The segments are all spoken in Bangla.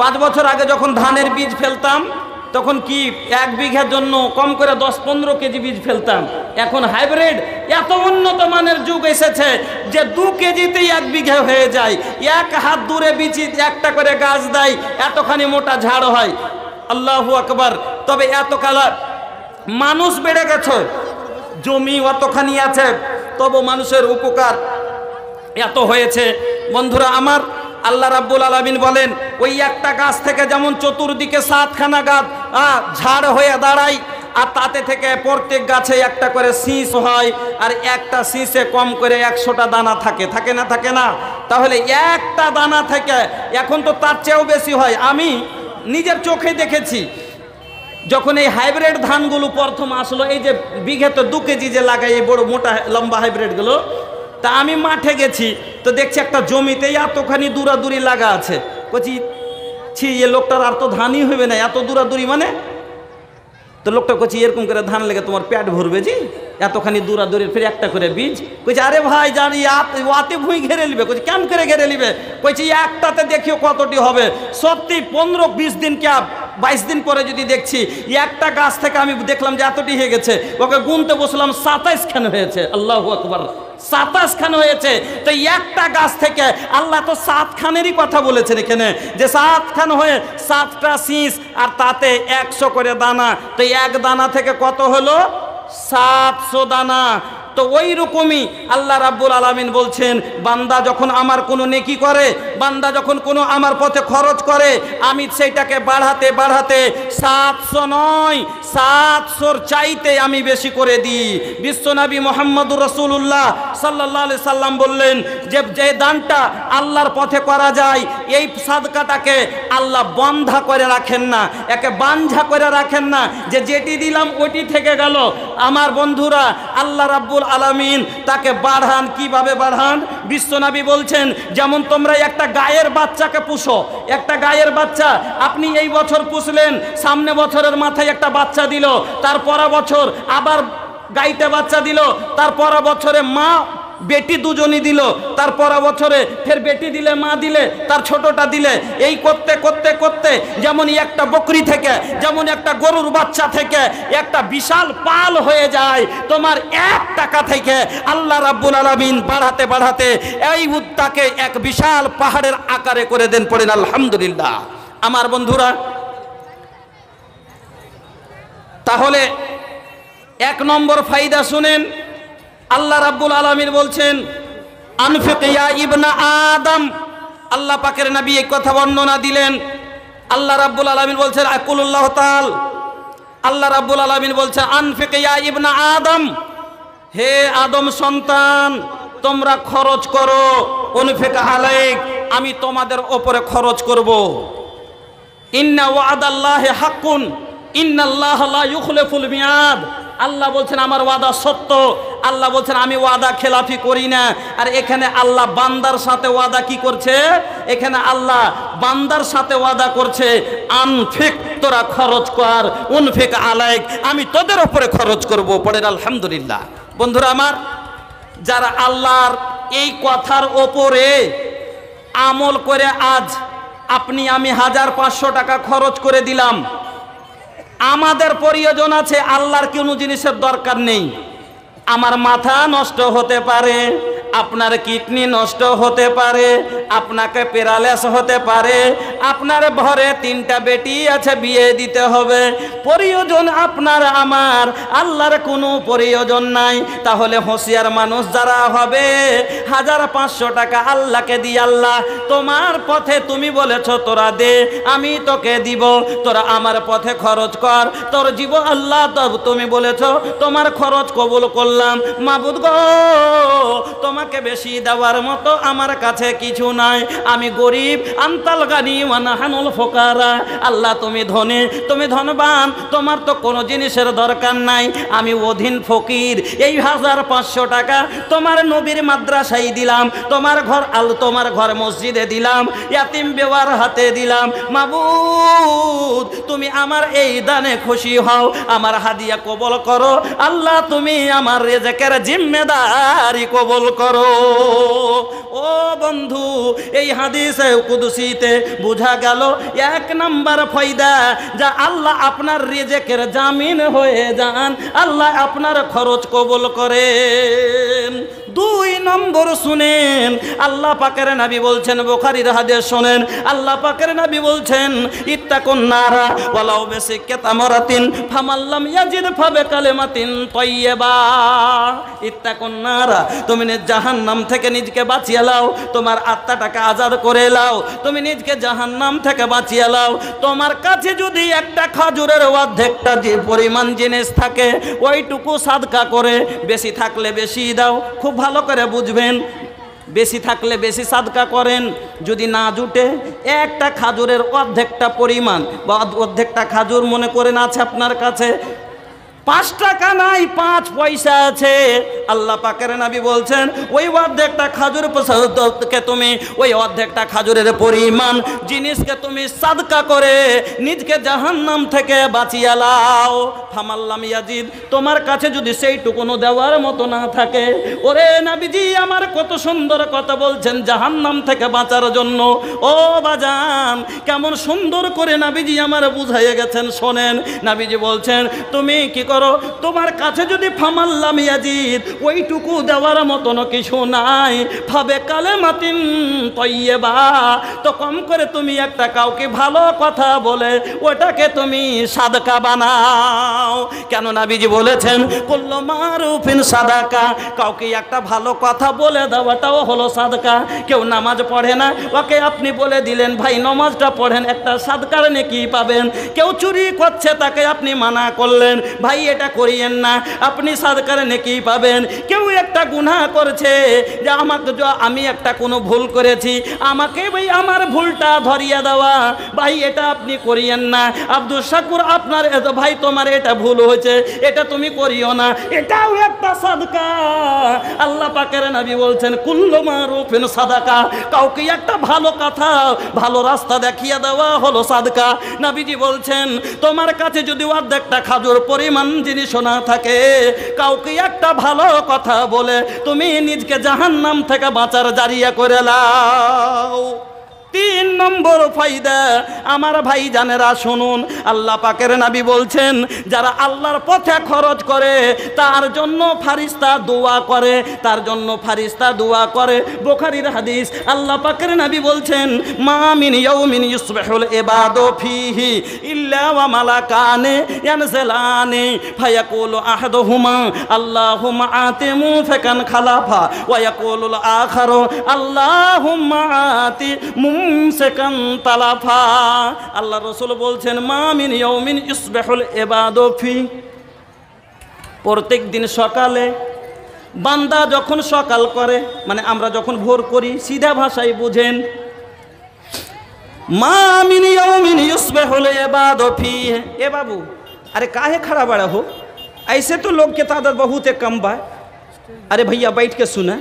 5 বছর আগে যখন ধানের বীজ ফেলতাম তখন কি 1 বিঘার জন্য কম করে 10-15 কেজি বীজ ফেলতাম। এখন হাইব্রিড এত উন্নত মানের যুগ এসেছে যে 2 কেজিতেই 1 বিঘা হয়ে যায়। 1 হাত দূরে বীজ একটা করে গাছ দেয়, এতখানি মোটা ঝাড় হয়। আল্লাহু আকবার। তবে এত কালা মানুষ বেড়ে গেছে, জমি অতখানি আছে, তবু মানুষের উপকার এত হয়েছে। বন্ধুরা আমার, আল্লাহ রাব্বুল আলামিন বলেন ওই একটা গাছ থেকে যেমন চতুর্দিকে 7খানা গাছ ঝাড় হয়ে দাঁড়ায়, আর তাতে থেকে প্রত্যেক গাছে একটা করে শীষ হয়, আর একটা শীষে কম করে 100টা দানা থাকে, থাকে না থাকে না? তাহলে একটা দানা থেকে এখন তো তার চেয়েও বেশি হয়। আমি নিজের চোখে দেখেছি যখন এই হাইব্রিড ধানগুলো প্রথম আসলো, এই যে বিঘাতে 2 কেজি যে লাগাই এই বড় মোটা লম্বা হাইব্রিডগুলো, তা আমি মাঠে গেছি তো দেখছি একটা জমিতে এতখানি দূরাদূরি লাগা আছে। বলছি ছি, এ লোকটার আর তো ধানই হবে না, এত দূরাদূরি মানে? তো লোকটা করছি এরকম করে ধান লেগে তোমার পেট ভরবে জি, এতখানি দূরাদূরির ফিরে একটা করে বীজ। কইছে আরে ভাই জানি ওয়াতে ভুঁই ঘেরে নিবে। কইছে কেমন করে ঘেরে নিবে? কইছি একটাতে দেখিও কতটি হবে। সত্যি 15-20 দিন ক্যাব 22 দিন পরে যদি দেখছি একটা গাছ থেকে আমি দেখলাম যে এতটি হয়ে গেছে, ওকে গুনতে বসলাম 27 খান হয়েছে। আল্লাহু আকবার, 27 খান হয়েছে। তো একটা গাছ থেকে আল্লাহ তো 7 খানেরই কথা বলেছেন এখানে, যে 7 খান হয়ে 7টা শীষ, আর তাতে 100 করে দানা। তো এক দানা থেকে কত হলো? 700 দানা। তো ওই রকমই আল্লাহ রাব্বুল আলামিন বলছেন, বান্দা যখন আমার কোনো নেকি করে, বান্দা যখন কোনো আমার পথে খরচ করে, আমি সেইটাকে বাড়াতে বাড়াতে 700 নয় 700-র চাইতে আমি বেশি করে দিই। বিশ্বনবী মুহাম্মদুর রাসূলুল্লাহ সাল্লাল্লাহু আলাইহি সাল্লাম বললেন যে যে দানটা আল্লাহর পথে করা যায়, এই সাদকাটাকে আল্লাহ বন্ধা করে রাখেন না, একে বাঞ্ঝা করে রাখেন না, যে যেটি দিলাম ওটি থেকে গেল। আমার বন্ধুরা, আল্লাহ রাব্বুল আলামিন তাকে বাড়ান। কিভাবে বাড়ান? বিশ্বনবী বলছেন, যেমন তোমরা একটা গায়ের বাচ্চাকে পুষো, একটা গায়ের বাচ্চা আপনি এই বছর পুষলেন, সামনে বছরের মাথায় একটা বাচ্চা দিল, তার পরের বছর আবার গাইতে বাচ্চা দিল, তার পরের বছরে মা বেটি দুজনই দিল, তার পরের বছরে ফের বেটি দিলে, মা দিলে, তার ছোটটা দিলে, এই করতে করতে করতে যেমন একটা বকরি থেকে, যেমন একটা গরুর বাচ্চা থেকে একটা বিশাল পাল হয়ে যায়, তোমার 1 টাকা থেকে আল্লাহ রাব্বুল আলামিন বাড়াতে বাড়াতে এই উদ্দাকে এক বিশাল পাহাড়ের আকারে করে দেন। পড়েন আলহামদুলিল্লাহ। আমার বন্ধুরা, তাহলে 1 নম্বর ফায়দা শুনেন, আল্লাহ রাব্বুল আলামিন বলছেন আনফিক ইয়া ইবনা আদম। আল্লাহ পাকের নবী এই কথা বর্ণনা দিলেন। আল্লাহ রাব্বুল আলামিন বলছেন আকুলুল্লাহ তাআলা, আল্লাহ রাব্বুল আলামিন বলছেন আনফিক ইয়া ইবনা আদম, হে আদম সন্তান তোমরা খরচ করো, উনফিক আলাইক, আমি তোমাদের উপরে খরচ করব। ইন্না ওয়াদাল্লাহি হাক্কুন ইন্নাল্লাহা লা ইউখলিফুল মিয়াদ। আল্লাহ বলছেন আমার ওয়াদা সত্য, আল্লাহ বলছেন আমি ওয়াদা খেলাফি করি না। আর এখানে আল্লাহ বান্দার সাথে ওয়াদা কি করছে? এখানে আল্লাহ বান্দার সাথে ওয়াদা করছে আনফিক, তোরা খরচ কর, উনফিক আলাইক, আমি তোদের উপরে খরচ করব। পড়েন আলহামদুলিল্লাহ। বন্ধুরা আমার, যারা আল্লাহর এই কথার ওপরে আমল করে আজ আপনি আমি 1500 টাকা খরচ করে দিলাম, আমাদের প্রয়োজন আছে, আল্লাহর কোনো জিনিসের দরকার নেই। আমার মাথা নষ্ট হতে পারে, আপনার কিডনি নষ্ট হতে পারে, আপনাকে প্যারালাইস হতে পারে, আপনার ঘরে 3টা বেটি আছে, বিয়ে দিতে হবে, প্রয়োজন আপনার আমার, আল্লাহর কোনো প্রয়োজন নাই। তাহলে হোশিয়ার মানুষ যারা হবে 1500 টাকা আল্লাহকে দিয়ে, আল্লাহ তোমার পথে তুমি বলেছ তোরা দে, আমি তোকে দিব, তোরা আমার পথে খরচ কর, তোর জীব আল্লাহ তুমি বলেছ তোমার খরচ কবুল করলাম। মাবুদ গো, তোমাকে বেশি দেওয়ার মতো আমার কাছে কিছু নাই, আমি গরিব, আনতাল গানি ওয়া নাহানুল ফুকারা। আল্লাহ তুমি ধনী, তুমি ধনবান, তোমার তো কোনো জিনিসের দরকার নাই, আমি অধীন ফকির। এই 1500 টাকা তোমার নবীর মাদ্রাসায় দিলাম, তোমার ঘর মসজিদে দিলাম, ইয়াতিম বেওয়ার হাতে দিলাম। মাবুদ তুমি আমার এই দানে খুশি হও, আমার হাদিয়া কবুল করো। আল্লাহ তুমি আমার রিজকের জিম্মেদারি কবুল করো। ও বন্ধু, এই হাদিসে কুদসিতে বোঝা গেল 1 নাম্বার ফায়দা, যা আল্লাহ আপনার রিজিকের জামিন হয়ে যান, আল্লাহ আপনার খরচ কবুল করেন। 2 নম্বর শুনেন, আল্লাহ পাকের নবী বলছেন, বুখারীর হাদিস শুনেন, আল্লাহ পাকের নবী বলছেন, ইত্তাকুন নারা ওয়ালাউ বিসিক্কাত আমরাতিন ফামাল্লাম ইয়াজিদ ফাবিকালিমাতিন তাইয়্যিবা। ইত্তাকুন নারা, তুমি জাহান্নাম থেকে নিজকে বাঁচিয়ে লাও, তোমার আত্মাটাকে আজাদ করে লাও, তুমি নিজকে জাহান্নাম থেকে বাঁচিয়ে লাও। তোমার কাছে যদি একটা খাজুরের অর্ধেকটা যে পরিমাণ জিনিস থাকে, ওইটুকু সাদকা করে, বেশি থাকলে বেশি দাও। খুব ভালো করে বুঝবেন, বেশি থাকলে বেশি সাদকা করেন, যদি না জুটে একটা খাজুরের অর্ধেকটা পরিমাণ বা অর্ধেকটা খাজুর মনে করেন আছে আপনার কাছে, 5 টাকা নাই 5 পয়সা আছে, আল্লাহ পাকের নবী বলছেন ওই অর্ধেকটা খাজুরকে তুমি, ওই অর্ধেকটা খাজুরের পরিমাণ জিনিসকে তুমি সাদকা করে নিজকে জাহান্নাম থেকে বাঁচিয়ে লাও। ফামাল্লাম ইয়াজিদ, তোমার কাছে যদি সেইটুকুনো দেওয়ার মতো না থাকে, ওরে নবীজি আমার কত সুন্দর কথা বলছেন জাহান্নাম থেকে বাঁচার জন্য। ও বাজান, কেমন সুন্দর করে নবীজি আমার বুঝাইয়ে গেছেন, শোনেন। নবীজি বলছেন তুমি কি করো, তোমার কাছে যদি ফামাল্লাম ইয়াজিদ ওইটুকু দেওয়ার মতন কিছু নাই, ফাবিকালিমাতিন তাইয়্যিবা, তো কম করে তুমি একটা কাউকে ভালো কথা বলে ওটাকে তুমি সাদকা বানাও। কেন নবীজি বলেছেন কুল্লু মারুফিন সাদাকা, কাউকে একটা ভালো কথা বলে দেওয়াটাও হলো সাদকা। কেউ নামাজ পড়ে না, ওকে আপনি বলে দিলেন ভাই নামাজটা পড়েন, একটা সাদকার নেকি পাবেন। কেউ চুরি করছে, তাকে আপনি মানা করলেন ভাই এটা করিয়েন না, আপনি সাদকার নেকি পাবেন। কেউ একটা গুনাহ করছে, যে আমাকে আমি একটা কোনো ভুল করেছি, আমাকে ভাই আমার ভুলটা ধরিয়ে দেওয়া, ভাই এটা আপনি করিয়েন না। আব্দুল শাকুর আপনার এত ভাই তোমার এটা ভুল হয়েছে, এটা তুমি করিও না, এটাও একটা সাদকা। আল্লাহ পাকের নবী বলছেন কুল্লু মারুফিন সাদাকা, কাউকে একটা ভালো কথা ভালো রাস্তা দেখিয়ে দেওয়া হলো সাদকা। নবীজি বলছেন তোমার কাছে যদি অর্ধেকটা খাজুর পরিমাণ জিনিস না থাকে, কাউকে একটা ভালো কথা বলে তুমি নিজকে জাহান্নাম থেকে বাঁচার জারিয়া করে লাও। 3 নম্বর ফায়দা, আমার ভাই জানেরা শুনুন, আল্লাহ পাকের নবী বলছেন যারা আল্লাহর পথে খরচ করে তার জন্য ফারিস্তা দোয়া করে, তার জন্য ফারিস্তা দোয়া করে। বুখারীর হাদিস, আল্লাহ পাকের নবী বলছেন মা মিন ইয়াউমিন ইউসবিহুল ইবাদু ফীহি ইল্লা ওয়া মালাকানে ইয়ানজিলানি ফায়াকুলু আহাদুহুমা আল্লাহুম্মা আতি মুনফিকান খালাফা ওয়া ইয়াকুলুল আখারু আল্লাহুম্মা আতি মুমসিকান তালাফা। আল্লাহ রাসূল বলছেন মা মিন ইয়াউমিন ইউসবিহুল ইবাদু ফি, প্রত্যেক দিন সকালে বান্দা যখন সকাল করে, মানে আমরা যখন ভোর করি, সিধা ভাষায় বুঝেন, মা মিন ইয়াউমিন ইউসবিহুল ইবাদু ফি। ए बाबू, अरे काहे खड़ा बड़ा हो, ऐसे तो लोग की तादाद बहुत कम बा। अरे भैया बैठ के सुना,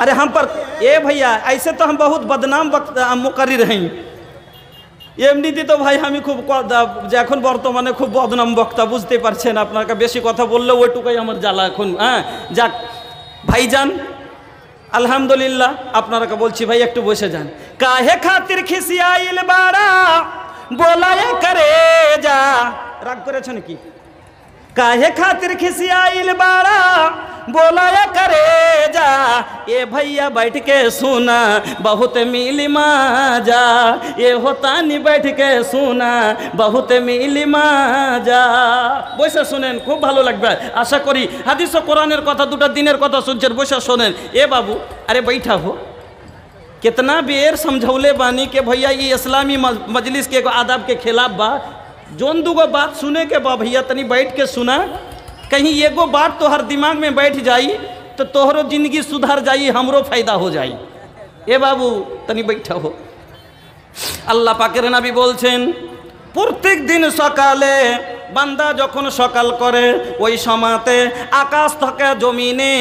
अरे हम पर ए भैया ऐसे तो हम बहुत बदनाम मुकर्रिर हैं, এমনিতে তো ভাই আমি খুব এখন বর্তমানে খুব বদনাম বক্তা, বুঝতে পারছেন, আপনাকে বেশি কথা বললে ওইটুকুই আমার জ্বালা এখন। হ্যাঁ যাক ভাইজান, আলহামদুলিল্লাহ আপনাকে বলছি ভাই একটু বসে যান। কাহে খাতির খিসিয়াইল বাড়া बोलाए करे जा, राग करेছো নাকি? काहे खातिर खिसियाइल बाड़ा बोलाया करे जा, ये भैया बैठ के सुना बहुत मिली माजा, ये होता नहीं बैठ के सुना बहुत मिली माजा। বসে শুনেন, খুব ভালো লাগবে আশা করি। হাদিস ও কোরআনের কথা, দুটো দিনের কথা শুনছেন, বসে শোনেন। ए बाबू, अरे बैठा हो, कितना बेर समझौले बानी के भैया ये इस्लामी मजलिस के आदाब के खिलाफ बा। जोन दूगो बात सुने के बा भैया तनी बैठ के सुना, कहीं एगो बात तो हर दिमाग में बैठ जाई तो तोहरो जिंदगी सुधर जाई, हमरो फायदा हो जाई। ए बाबू तनी बैठा हो। अल्लाह पाकेर नबी बोलছেন প্রত্যেক দিন সকালে বান্দা যখন সকাল করে ওই সময়তে আকাশ থেকে জমিনে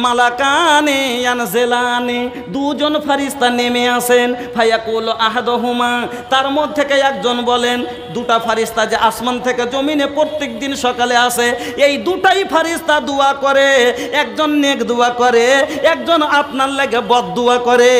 মালাকানে ইয়ানজিলানে দুজন ফেরেশতা নেমে আসেন। ফায়াকুল আহাদুহুমা, তার মধ্যে থেকে একজন বলেন, দুটা ফেরেশতা যে আসমান থেকে জমিনে প্রত্যেক দিন সকালে আসে, এই দুটাই ফেরেশতা দোয়া করে, একজন নেক দোয়া করে, একজন আপনার লাগে বদদুয়া করে।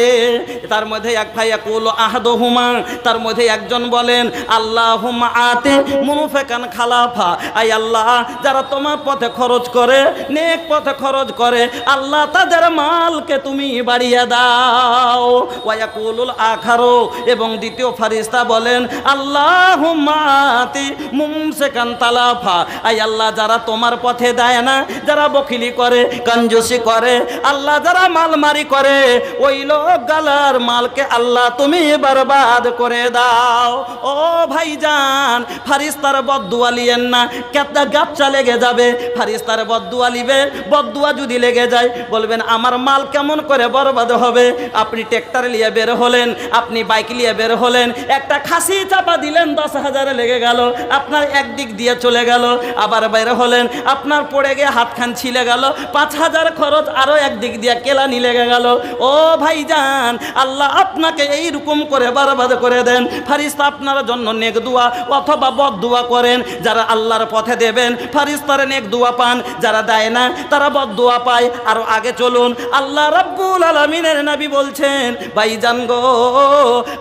তার মধ্যে এক ফায়াকুল আহাদুহুমা, তার মধ্যে একজন বলেন আল্লাহুম্মা আতি মুনফিকান খালাফা, আয় আল্লাহ যারা তোমার পথে খরচ করে, নেক পথে খরচ করে, আল্লাহ তাদের মালকে তুমি বাড়িয়ে দাও। ওয়ায়াকুলুল আখারু, এবং দ্বিতীয় ফেরেশতা বলেন আল্লাহুম্মা আতি মুমসিকান তালাফা, আয় আল্লাহ যারা তোমার পথে দেয় না, যারা বখিলি করে, কঞ্জুসি করে, আল্লাহ যারা মালমারি করে, ওই লোক গালার মালকে আল্লাহ তুমি বরবাদ করে দাও। ও ভাইজান, ফেরেশতার বদদুয়া লিয়েন না, কেতা গাপচা লেগে যাবে। ফেরেশতার বদদুয়া লিবে, বদদুয়া যদি লেগে যায় বলবেন আমার মাল কেমন করে বরবাদ হবে। আপনি ট্র্যাক্টর নিয়ে বের হলেন, আপনি বাইক নিয়ে বের হলেন, একটা খাসি চাপা দিলেন 10,000 লেগে গেল, আপনার একদিক দিয়ে চলে গেল। আবার বের হলেন, আপনার পড়ে গিয়ে হাতখান ছিলে গেল, 5,000 খরচ, আরো একদিক দিয়ে কেলানি লেগে গেল। ও ভাইজান, আল্লাহ আপনাকে এইরকম করে বরবাদ করে দেন। ফেরেশতা আপনার জন্য নেক দোয়া অথবা বদদুয়া করেন, যারা আল্লাহর পথে দেবেন ফেরেশতার নেক দোয়া পান, যারা দেয় না তারা বদদুয়া পায়। আর আগে চলুন, আল্লাহ রাব্বুল আলামিনের নবী বলছেন, ভাইজান গো,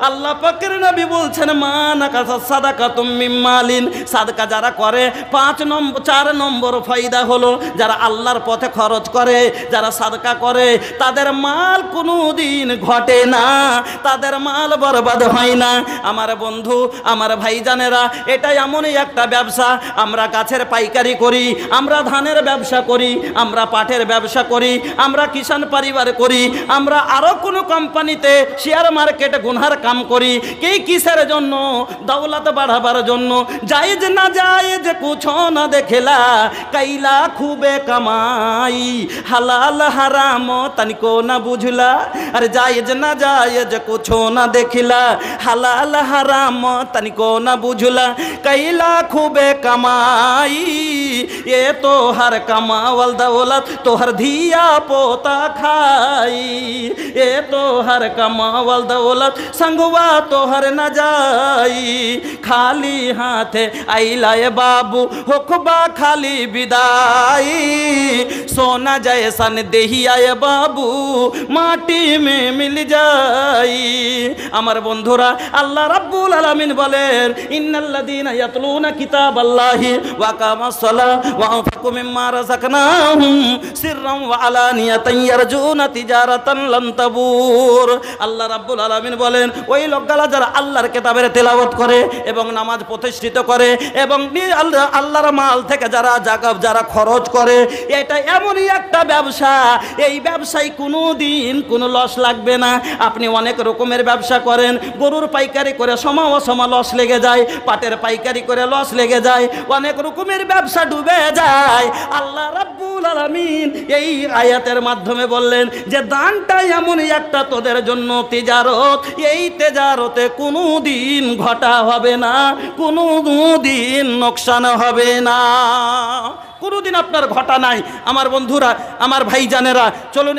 আল্লাহ পাকের নবী বলছেন মানাকাসা সাদাকাতুম মিন মালিন, সাদকা যারা করে 4 নম্বর ফায়দা হলো যারা আল্লাহর পথে খরচ করে, যারা সাদকা করে, তাদের মাল কোনোদিন ঘটে না, তাদের মাল বরবাদ হয় না। আমার বন্ধু, আমার ভাইজানেরা, এটা এমনই একটা ব্যবসা। আমরা গাছের পাইকারি করি, আমরা ধানের ব্যবসা করি, আমরা পাটের ব্যবসা করি, আমরা কিষাণ পরিবার করি, আমরা আরো কোনো কোম্পানিতে শেয়ার মার্কেটে গুনহার কাম করি। কি কিসের জন্য? দৌলত বাড়াবার জন্য। জায়েজ না জায়েজ কুছো না দেখলা, কাইলা খুবে কামাই, হালাল হারাম তনিকো না বুঝলা। আরে জায়েজ না জায়েজ কুছো না দেখলা, হালাল হারাম তনিকো না বুঝলা, কাইলা খুবে কামাই, এ তো हर कमावल दौलत तो हर धिया पोता खाई, ए तो हर कमावल दौलत संगवा तो हर न जाई, खाली हाथे आइलाए बाबू होखबा खाली विदाई, सोना जैसन देहियाए बाबू माटी में मिल जाई। আমার বন্ধুরা, আল্লাহ রাব্বুল আলামিন বলেন ইন্নাল্লাযীনা ইয়াতলুনা কিতাবাল্লাহি ওয়া আকামাস সালাহ ওয়া আনফাকু মিম্মা রাযাকনাহুম সিররাম ওয়া আলানিয়াতান ইয়ারজুনা তিজারাতান লান তাবুর। আল্লাহ রাব্বুল আলামিন বলেন ওই লোকগুলা যারা আল্লাহর কিতাবের তেলাওয়াত করে এবং নামাজ প্রতিষ্ঠিত করে এবং আল্লাহর মাল থেকে যারা খরচ করে, এটা এমনই একটা ব্যবসা, এই ব্যবসায় কোনোদিন কোনো লস লাগবে না। আপনি অনেক রকমের ব্যবসা করেন, গরুর পাইকারি করে সমা লস লেগে যায়, পাটের পাইকারি করে লস লেগে যায়, অনেক রকমের ব্যবসা ডুবে যায়। আল্লাহ রাব্বুল আলামিন এই আয়াতের মাধ্যমে বললেন যে দানটা এমনই একটা তোদের জন্য তিজারত, এই তিজারতে কোনোদিন ঘটা হবে না, কোনোদিন নোকসান হবে না, কোনোদিন আপনার ঘটা নাই। আমার বন্ধুরা, আমার ভাইজানেরা, চলুন